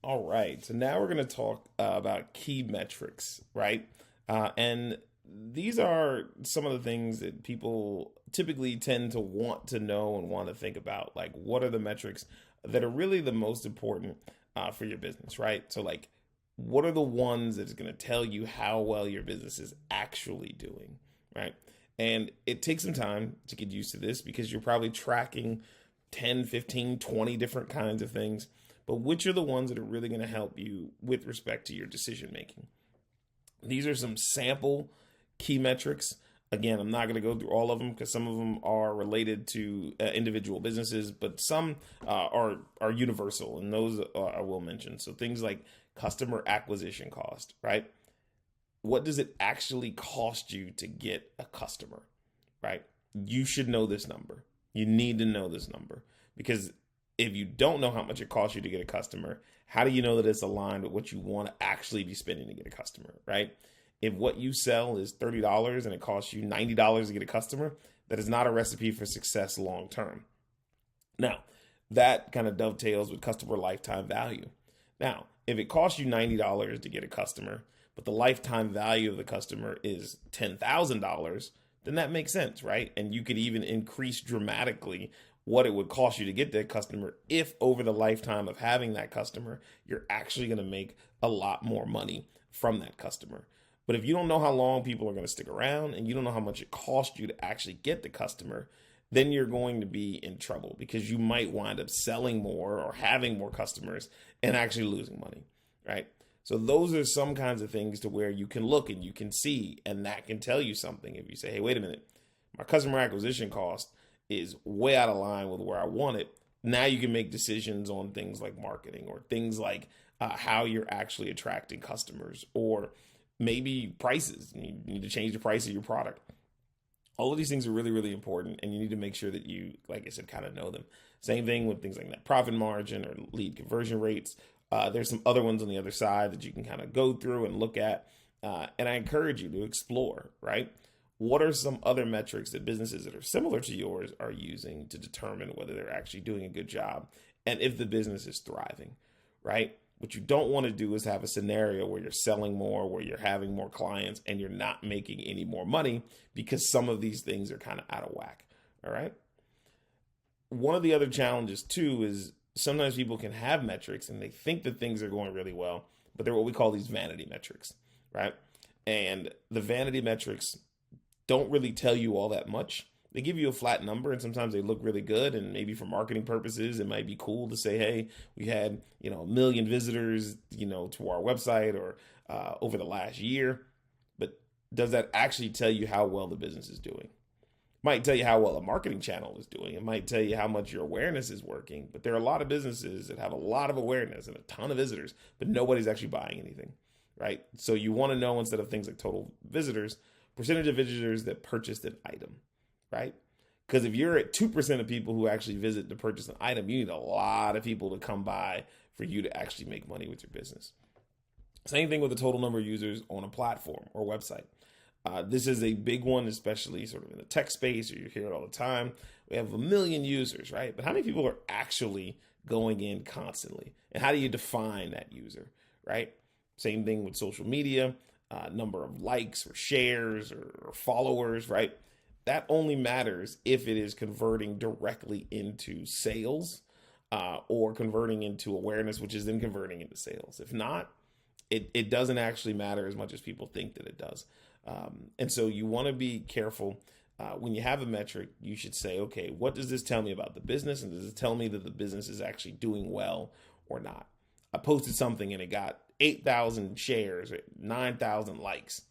All right. So now we're going to talk about key metrics, right? And these are some of the things that people typically tend to want to know and want to think about. Like, what are the metrics that are really the most important for your business, right? So, like, what are the ones that's going to tell you how well your business is actually doing, right? And it takes some time to get used to this because you're probably tracking 10, 15, 20 different kinds of things, but which are the ones that are really going to help you with respect to your decision making? These are some sample key metrics. Again, I'm not going to go through all of them because some of them are related to individual businesses, but some are universal, and those I will mention. So things like customer acquisition cost, right? What does it actually cost you to get a customer, right? You should know this number. You need to know this number because if you don't know how much it costs you to get a customer, how do you know that it's aligned with what you want to actually be spending to get a customer, right? If what you sell is $30 and it costs you $90 to get a customer, that is not a recipe for success long term. Now, that kind of dovetails with customer lifetime value. Now, if it costs you $90 to get a customer, but the lifetime value of the customer is $10,000, then that makes sense, right? And you could even increase dramatically what it would cost you to get that customer if over the lifetime of having that customer, you're actually going to make a lot more money from that customer. But if you don't know how long people are going to stick around and you don't know how much it costs you to actually get the customer, then you're going to be in trouble because you might wind up selling more or having more customers and actually losing money, right? So those are some kinds of things to where you can look and you can see, and that can tell you something. If you say, hey, wait a minute, my customer acquisition cost is way out of line with where I want it. Now you can make decisions on things like marketing or things like how you're actually attracting customers or maybe prices. You need to change the price of your product. All of these things are really, really important, and you need to make sure that you, like I said, kind of know them. Same thing with things like net profit margin or lead conversion rates. There's some other ones on the other side that you can kind of go through and look at. And I encourage you to explore, right? What are some other metrics that businesses that are similar to yours are using to determine whether they're actually doing a good job and if the business is thriving, right? What you don't want to do is have a scenario where you're selling more, where you're having more clients, and you're not making any more money because some of these things are kind of out of whack, all right? One of the other challenges, too, is sometimes people can have metrics and they think that things are going really well, but they're what we call these vanity metrics, right? And the vanity metrics don't really tell you all that much. They give you a flat number and sometimes they look really good. And maybe for marketing purposes, it might be cool to say, hey, we had, 1 million visitors, to our website or over the last year. But does that actually tell you how well the business is doing? It might tell you how well a marketing channel is doing. It might tell you how much your awareness is working. But there are a lot of businesses that have a lot of awareness and a ton of visitors, but nobody's actually buying anything, right? So you want to know, instead of things like total visitors, percentage of visitors that purchased an item, right? Because if you're at 2% of people who actually visit to purchase an item, you need a lot of people to come by for you to actually make money with your business. Same thing with the total number of users on a platform or website. This is a big one, especially sort of in the tech space, or you hear it all the time. We have 1 million users, right? But how many people are actually going in constantly? And how do you define that user, right? Same thing with social media. Number of likes or shares or followers, right? That only matters if it is converting directly into sales or converting into awareness, which is then converting into sales. If not, it doesn't actually matter as much as people think that it does. And so you want to be careful. When you have a metric, you should say, okay, what does this tell me about the business? And does it tell me that the business is actually doing well or not? I posted something and it got 8,000 shares, 9,000 likes.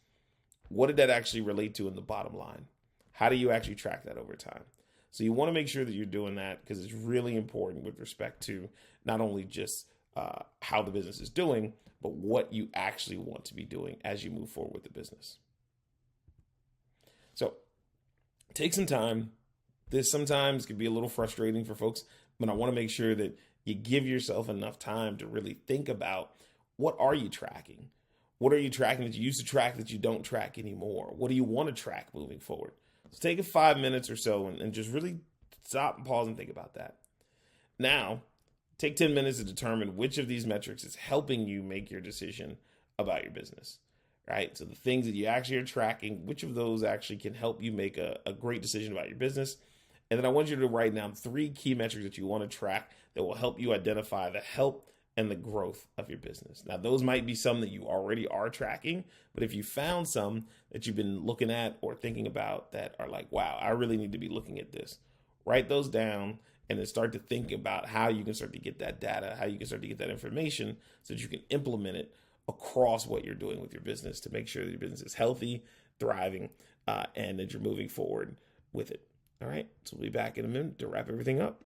What did that actually relate to in the bottom line? How do you actually track that over time? So you want to make sure that you're doing that because it's really important with respect to not only just how the business is doing, but what you actually want to be doing as you move forward with the business. So take some time. This sometimes can be a little frustrating for folks, but I want to make sure that you give yourself enough time to really think about, what are you tracking? What are you tracking that you used to track that you don't track anymore? What do you want to track moving forward? So take 5 minutes or so and just really stop and pause and think about that. Now, Take 10 minutes to determine which of these metrics is helping you make your decision about your business, right? So the things that you actually are tracking, which of those actually can help you make a great decision about your business? And then I want you to write down 3 key metrics that you want to track that will help you identify the health and the growth of your business. Now, those might be some that you already are tracking, but if you found some that you've been looking at or thinking about that are like, wow, I really need to be looking at this, write those down and then start to think about how you can start to get that data, how you can start to get that information so that you can implement it across what you're doing with your business to make sure that your business is healthy, thriving, and that you're moving forward with it. All right, so we'll be back in a minute to wrap everything up.